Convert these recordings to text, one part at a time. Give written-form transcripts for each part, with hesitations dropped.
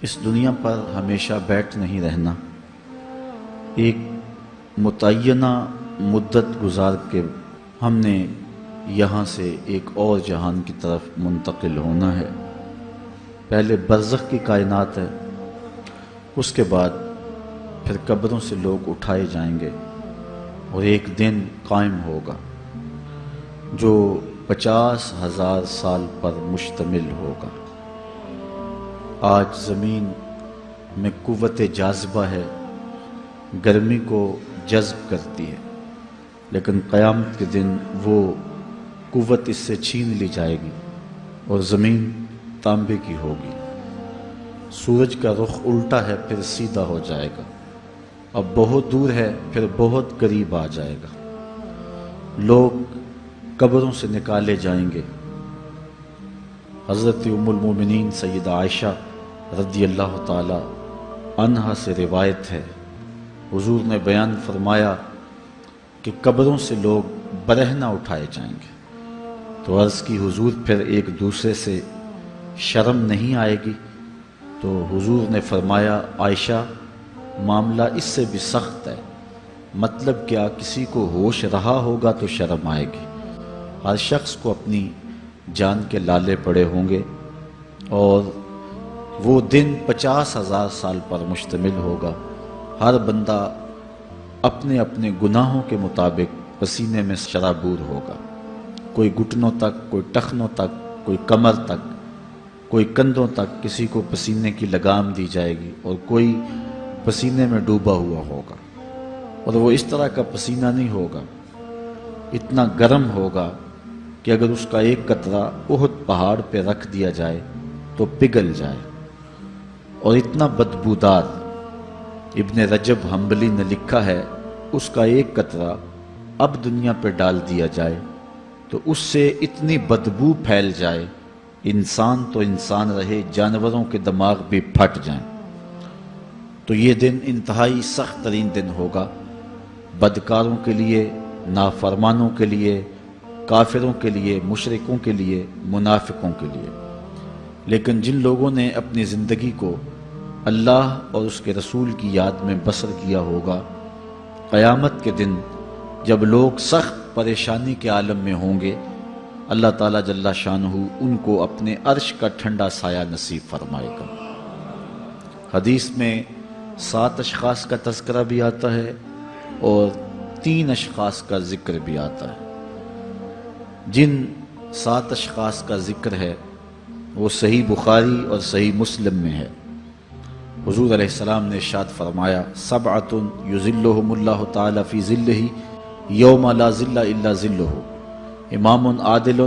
اس دنیا پر ہمیشہ بیٹھ نہیں رہنا، ایک متعینہ مدت گزار کے ہم نے یہاں سے ایک اور جہان کی طرف منتقل ہونا ہے۔ پہلے برزخ کی کائنات ہے، اس کے بعد پھر قبروں سے لوگ اٹھائے جائیں گے اور ایک دن قائم ہوگا جو 50,000 سال پر مشتمل ہوگا۔ آج زمین میں قوت جاذبہ ہے، گرمی کو جذب کرتی ہے، لیکن قیامت کے دن وہ قوت اس سے چھین لی جائے گی اور زمین تانبے کی ہوگی۔ سورج کا رخ الٹا ہے، پھر سیدھا ہو جائے گا، اب بہت دور ہے، پھر بہت قریب آ جائے گا۔ لوگ قبروں سے نکالے جائیں گے۔ حضرت ام المومنین سیدہ عائشہ رضی اللہ تعالی عنہا سے روایت ہے، حضور نے بیان فرمایا کہ قبروں سے لوگ برہنہ اٹھائے جائیں گے۔ تو عرض کی حضور پھر ایک دوسرے سے شرم نہیں آئے گی؟ تو حضور نے فرمایا عائشہ معاملہ اس سے بھی سخت ہے، مطلب کیا؟ کسی کو ہوش رہا ہوگا تو شرم آئے گی، ہر شخص کو اپنی جان کے لالے پڑے ہوں گے، اور وہ دن 50,000 سال پر مشتمل ہوگا۔ ہر بندہ اپنے اپنے گناہوں کے مطابق پسینے میں شرابور ہوگا، کوئی گھٹنوں تک، کوئی ٹخنوں تک، کوئی کمر تک، کوئی کندھوں تک، کسی کو پسینے کی لگام دی جائے گی اور کوئی پسینے میں ڈوبا ہوا ہوگا، اور وہ اس طرح کا پسینہ نہیں ہوگا، اتنا گرم ہوگا کہ اگر اس کا ایک قطرہ احد پہاڑ پہ رکھ دیا جائے تو پگھل جائے، اور اتنا بدبودار۔ ابن رجب حنبلی نے لکھا ہے اس کا ایک قطرہ اب دنیا پہ ڈال دیا جائے تو اس سے اتنی بدبو پھیل جائے، انسان تو انسان رہے، جانوروں کے دماغ بھی پھٹ جائیں۔ تو یہ دن انتہائی سخت ترین دن ہوگا، بدکاروں کے لیے، نافرمانوں کے لیے، کافروں کے لیے، مشرکوں کے لیے، منافقوں کے لیے۔ لیکن جن لوگوں نے اپنی زندگی کو اللہ اور اس کے رسول کی یاد میں بسر کیا ہوگا، قیامت کے دن جب لوگ سخت پریشانی کے عالم میں ہوں گے، اللہ تعالیٰ جل شانہ ان کو اپنے عرش کا ٹھنڈا سایہ نصیب فرمائے گا۔ حدیث میں 7 اشخاص کا تذکرہ بھی آتا ہے اور 3 اشخاص کا ذکر بھی آتا ہے۔ جن 7 اشخاص کا ذکر ہے وہ صحیح بخاری اور صحیح مسلم میں ہے۔ حضور علیہ السلام نے ارشاد فرمایا 7 یظلہم اللہ تعالی فی ظلہ یوم لا ظل الا ظلہ، امام عادل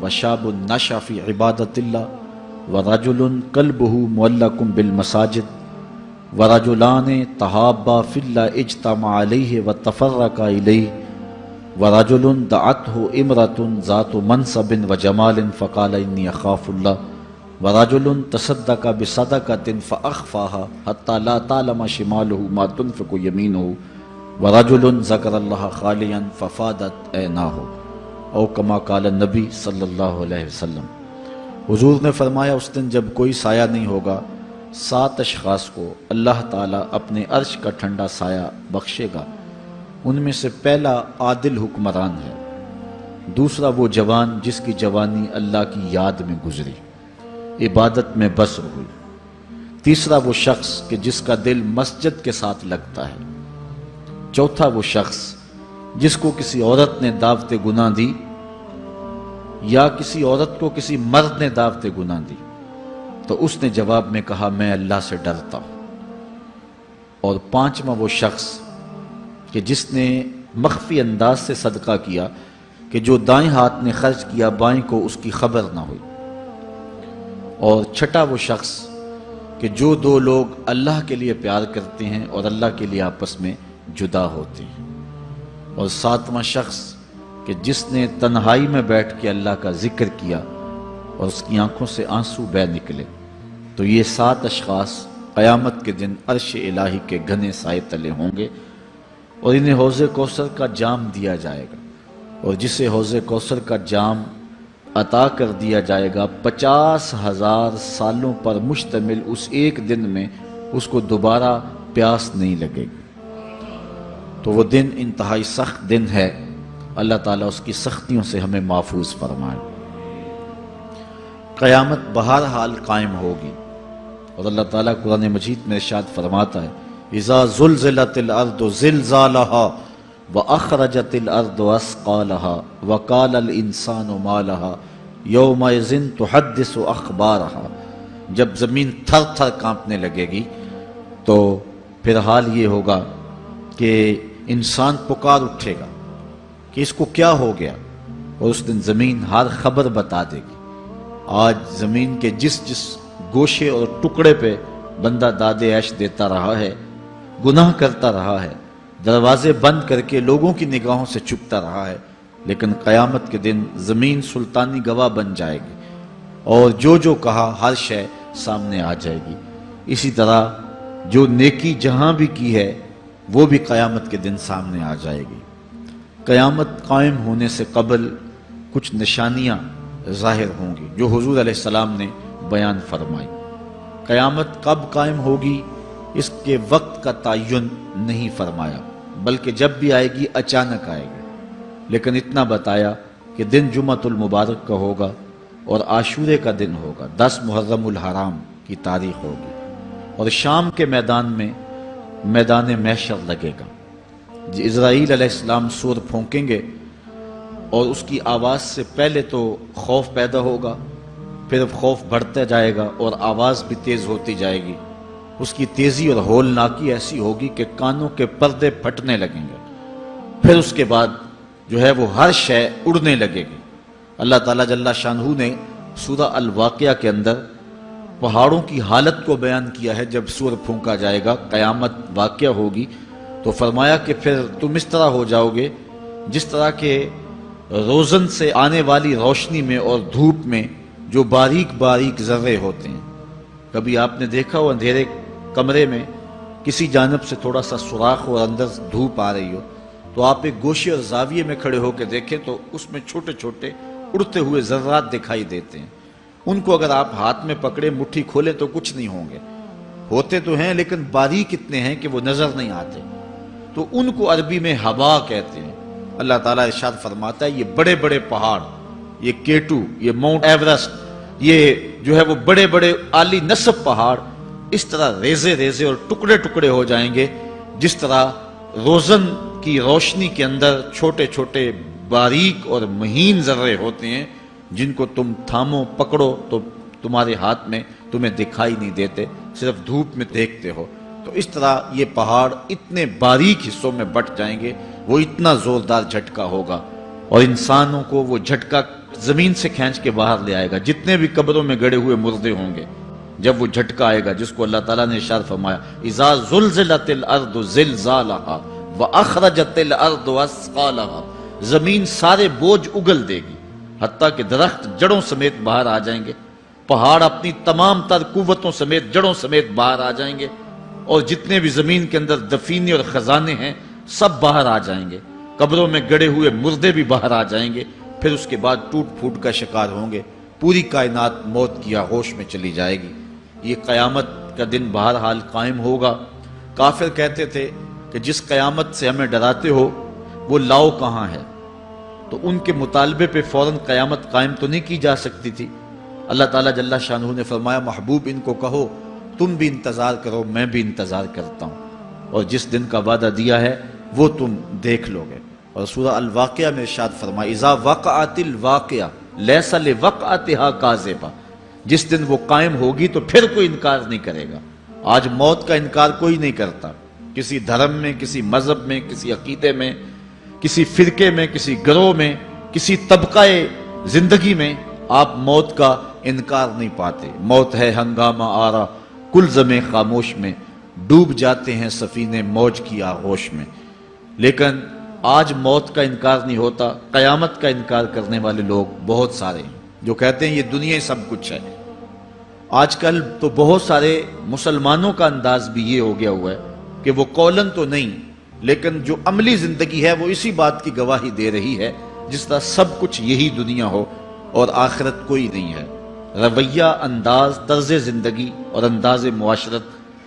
وشاب نشأ فی عبادت اللہ ورجل قلبہ معلق بالمساجد ورجلان تحابا فی اللہ اجتمع علیہ وتفرقا الیہ ورجل دعته امرأة ذات منصب وجمال فقال انی اخاف اللہ ورجل تصدق بصدقة فأخفاها حتى لا تعلم شماله ما تنفق يمينه ورجل ذكر الله خاليا ففادت عيناه او كما قال النبی صلی اللہ علیہ وسلم۔ حضور نے فرمایا اس دن جب کوئی سایہ نہیں ہوگا، 7 اشخاص کو اللہ تعالیٰ اپنے عرش کا ٹھنڈا سایہ بخشے گا۔ ان میں سے پہلا عادل حکمران ہے، دوسرا وہ جوان جس کی جوانی اللہ کی یاد میں گزری، عبادت میں بسر ہوئی، تیسرا وہ شخص کہ جس کا دل مسجد کے ساتھ لگتا ہے، چوتھا وہ شخص جس کو کسی عورت نے دعوت گناہ دی یا کسی عورت کو کسی مرد نے دعوت گناہ دی تو اس نے جواب میں کہا میں اللہ سے ڈرتا ہوں، اور پانچواں وہ شخص کہ جس نے مخفی انداز سے صدقہ کیا کہ جو دائیں ہاتھ نے خرچ کیا بائیں کو اس کی خبر نہ ہوئی، اور چھٹا وہ شخص کہ جو 2 لوگ اللہ کے لیے پیار کرتے ہیں اور اللہ کے لیے آپس میں جدا ہوتے ہیں، اور 7واں شخص کہ جس نے تنہائی میں بیٹھ کے اللہ کا ذکر کیا اور اس کی آنکھوں سے آنسو بہہ نکلے۔ تو یہ 7 اشخاص قیامت کے دن عرش الہی کے گھنے سائے تلے ہوں گے، اور انہیں حوض کوثر کا جام دیا جائے گا، اور جسے حوض کوثر کا جام عطا کر دیا جائے گا 50,000 سالوں پر مشتمل اس ایک دن میں اس کو دوبارہ پیاس نہیں لگے گی۔ تو وہ دن انتہائی سخت دن ہے، اللہ تعالیٰ اس کی سختیوں سے ہمیں محفوظ فرمائے۔ قیامت بہرحال قائم ہوگی، اور اللہ تعالیٰ قرآن مجید میں ارشاد فرماتا ہے اذا زلزلت الارض زلزالها وَأَخْرَجَتِ الْأَرْضُ أَثْقَالَهَا وَقَالَ الْإِنسَانُ مَا لَهَا يَوْمَئِذٍ تُحَدِّثُ أَخْبَارَهَا۔ جب زمین تھر تھر کانپنے لگے گی تو پھر حال یہ ہوگا کہ انسان پکار اٹھے گا کہ اس کو کیا ہو گیا، اور اس دن زمین ہر خبر بتا دے گی۔ آج زمین کے جس گوشے اور ٹکڑے پہ بندہ داد عیش دیتا رہا ہے، گناہ کرتا رہا ہے، دروازے بند کر کے لوگوں کی نگاہوں سے چھپتا رہا ہے، لیکن قیامت کے دن زمین سلطانی گواہ بن جائے گی، اور جو کہا ہر شے سامنے آ جائے گی۔ اسی طرح جو نیکی جہاں بھی کی ہے وہ بھی قیامت کے دن سامنے آ جائے گی۔ قیامت قائم ہونے سے قبل کچھ نشانیاں ظاہر ہوں گی جو حضور علیہ السلام نے بیان فرمائی۔ قیامت کب قائم ہوگی اس کے وقت کا تعین نہیں فرمایا، بلکہ جب بھی آئے گی اچانک آئے گی، لیکن اتنا بتایا کہ دن جمعۃ المبارک کا ہوگا اور عاشورے کا دن ہوگا، 10 محرم الحرام کی تاریخ ہوگی، اور شام کے میدان میں میدان محشر لگے گا۔ اسرائیل علیہ السلام سور پھونکیں گے، اور اس کی آواز سے پہلے تو خوف پیدا ہوگا، پھر خوف بڑھتا جائے گا اور آواز بھی تیز ہوتی جائے گی۔ اس کی تیزی اور ہولناکی ایسی ہوگی کہ کانوں کے پردے پھٹنے لگیں گے، پھر اس کے بعد جو ہے وہ ہر شے اڑنے لگے گی۔ اللہ تعالیٰ جل شانہ نے سورہ الواقعہ کے اندر پہاڑوں کی حالت کو بیان کیا ہے۔ جب سور پھونکا جائے گا، قیامت واقعہ ہوگی، تو فرمایا کہ پھر تم اس طرح ہو جاؤ گے جس طرح کہ روزن سے آنے والی روشنی میں اور دھوپ میں جو باریک باریک ذرے ہوتے ہیں۔ کبھی آپ نے دیکھا ہو اندھیرے کمرے میں کسی جانب سے تھوڑا سا سوراخ اور اندر دھوپ آ رہی ہو، تو آپ ایک گوشے اور زاویے میں کھڑے ہو کے دیکھیں تو اس میں چھوٹے چھوٹے اڑتے ہوئے ذرات دکھائی دیتے ہیں۔ ان کو اگر آپ ہاتھ میں پکڑے مٹھی کھولیں تو کچھ نہیں ہوں گے، ہوتے تو ہیں لیکن باریک اتنے ہیں کہ وہ نظر نہیں آتے، تو ان کو عربی میں ہوا کہتے ہیں۔ اللہ تعالیٰ ارشاد فرماتا ہے یہ بڑے بڑے پہاڑ، یہ کیٹو، یہ ماؤنٹ ایورسٹ، یہ جو ہے وہ بڑے بڑے عالی نصب پہاڑ اس طرح ریزے ریزے اور ٹکڑے ٹکڑے ہو جائیں گے جس طرح روزن کی روشنی کے اندر چھوٹے چھوٹے باریک اور مہین ذرے ہوتے ہیں، جن کو تم تھامو پکڑو تو تمہارے ہاتھ میں تمہیں دکھائی نہیں دیتے، صرف دھوپ میں دیکھتے ہو۔ تو اس طرح یہ پہاڑ اتنے باریک حصوں میں بٹ جائیں گے، وہ اتنا زوردار جھٹکا ہوگا، اور انسانوں کو وہ جھٹکا زمین سے کھینچ کے باہر لے آئے گا۔ جتنے بھی قبروں میں گڑے ہوئے مردے ہوں گے، جب وہ جھٹکا آئے گا جس کو اللہ تعالیٰ نے ارشاد فرمایا اذا زلزلت الارض زلزالها واخرجت الارض اثقالها، زمین سارے بوجھ اگل دے گی، حتیٰ کہ درخت جڑوں سمیت باہر آ جائیں گے، پہاڑ اپنی تمام تر قوتوں سمیت جڑوں سمیت باہر آ جائیں گے، اور جتنے بھی زمین کے اندر دفینے اور خزانے ہیں سب باہر آ جائیں گے، قبروں میں گڑے ہوئے مردے بھی باہر آ جائیں گے، پھر اس کے بعد ٹوٹ پھوٹ کا شکار ہوں گے، پوری کائنات موت کی آغوش میں چلی جائے گی۔ یہ قیامت کا دن بہرحال قائم ہوگا۔ کافر کہتے تھے کہ جس قیامت سے ہمیں ڈراتے ہو وہ لاؤ کہاں ہے، تو ان کے مطالبے پہ فوراً قیامت قائم تو نہیں کی جا سکتی تھی۔ اللہ تعالیٰ جل شانہ نے فرمایا محبوب ان کو کہو تم بھی انتظار کرو، میں بھی انتظار کرتا ہوں، اور جس دن کا وعدہ دیا ہے وہ تم دیکھ لو گے۔ اور سورہ الواقعہ میں ارشاد فرمایا اذا وقعت الواقعہ لیس لوقعتها کاذبہ، جس دن وہ قائم ہوگی تو پھر کوئی انکار نہیں کرے گا۔ آج موت کا انکار کوئی نہیں کرتا، کسی دھرم میں، کسی مذہب میں، کسی عقیدے میں، کسی فرقے میں، کسی گروہ میں، کسی طبقہ زندگی میں آپ موت کا انکار نہیں پاتے۔ موت ہے ہنگامہ آرا کل زمیں خاموش میں، ڈوب جاتے ہیں سفینے موج کی آغوش میں، لیکن آج موت کا انکار نہیں ہوتا۔ قیامت کا انکار کرنے والے لوگ بہت سارے ہیں جو کہتے ہیں یہ دنیا سب کچھ ہے۔ آج کل تو بہت سارے مسلمانوں کا انداز بھی یہ ہو گیا ہوا ہے کہ وہ قولن تو نہیں لیکن جو عملی زندگی ہے وہ اسی بات کی گواہی دے رہی ہے جس طرح سب کچھ یہی دنیا ہو، اور آخرت کوئی نہیں ہے۔ رویہ، انداز، طرز زندگی اور انداز معاشرت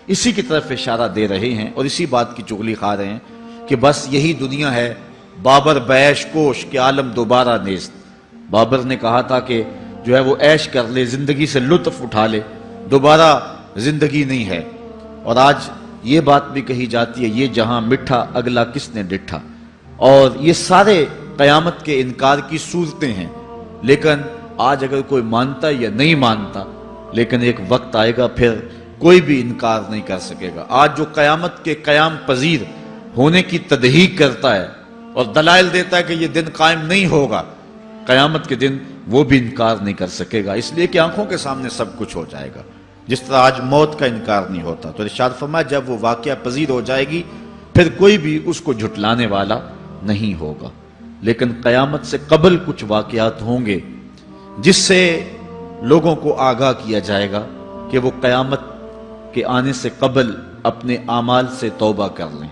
اسی کی طرف اشارہ دے رہے ہیں اور اسی بات کی چغلی کھا رہے ہیں کہ بس یہی دنیا ہے، بابر بیش کوش کہ عالم دوبارہ نیست۔ بابر نے کہا تھا کہ جو ہے وہ عیش کر لے، زندگی سے لطف اٹھا لے، دوبارہ زندگی نہیں ہے۔ اور آج یہ بات بھی کہی جاتی ہے، یہ جہاں مٹھا اگلا کس نے ڈٹھا، اور یہ سارے قیامت کے انکار کی صورتیں ہیں۔ لیکن آج اگر کوئی مانتا یا نہیں مانتا، لیکن ایک وقت آئے گا پھر کوئی بھی انکار نہیں کر سکے گا۔ آج جو قیامت کے قیام پذیر ہونے کی تدہیق کرتا ہے اور دلائل دیتا ہے کہ یہ دن قائم نہیں ہوگا، قیامت کے دن وہ بھی انکار نہیں کر سکے گا، اس لیے کہ آنکھوں کے سامنے سب کچھ ہو جائے گا، جس طرح آج موت کا انکار نہیں ہوتا۔ تو ارشاد فرمایا جب وہ واقعہ پذیر ہو جائے گی پھر کوئی بھی اس کو جھٹلانے والا نہیں ہوگا۔ لیکن قیامت سے قبل کچھ واقعات ہوں گے جس سے لوگوں کو آگاہ کیا جائے گا کہ وہ قیامت کے آنے سے قبل اپنے اعمال سے توبہ کر لیں۔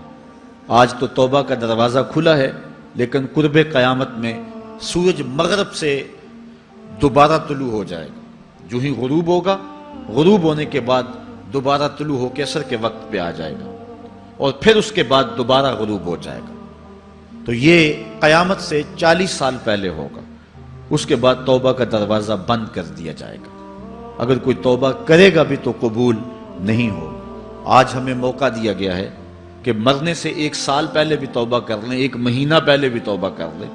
آج تو توبہ کا دروازہ کھلا ہے، لیکن قرب قیامت میں سورج مغرب سے دوبارہ طلوع ہو جائے گا، جو ہی غروب ہوگا، غروب ہونے کے بعد دوبارہ طلوع ہو کے عصر کے وقت پہ آ جائے گا، اور پھر اس کے بعد دوبارہ غروب ہو جائے گا۔ تو یہ قیامت سے 40 سال پہلے ہوگا، اس کے بعد توبہ کا دروازہ بند کر دیا جائے گا۔ اگر کوئی توبہ کرے گا بھی تو قبول نہیں ہوگا۔ آج ہمیں موقع دیا گیا ہے کہ مرنے سے 1 سال پہلے بھی توبہ کر لیں، 1 مہینہ پہلے بھی توبہ کر لیں،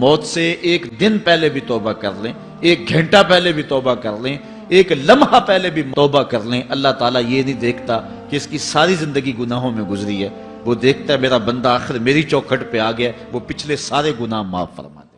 موت سے 1 دن پہلے بھی توبہ کر لیں، 1 گھنٹہ پہلے بھی توبہ کر لیں، 1 لمحہ پہلے بھی توبہ کر لیں۔ اللہ تعالیٰ یہ نہیں دیکھتا کہ اس کی ساری زندگی گناہوں میں گزری ہے، وہ دیکھتا ہے میرا بندہ آخر میری چوکھٹ پہ آ گیا، وہ پچھلے سارے گناہ معاف فرما دے۔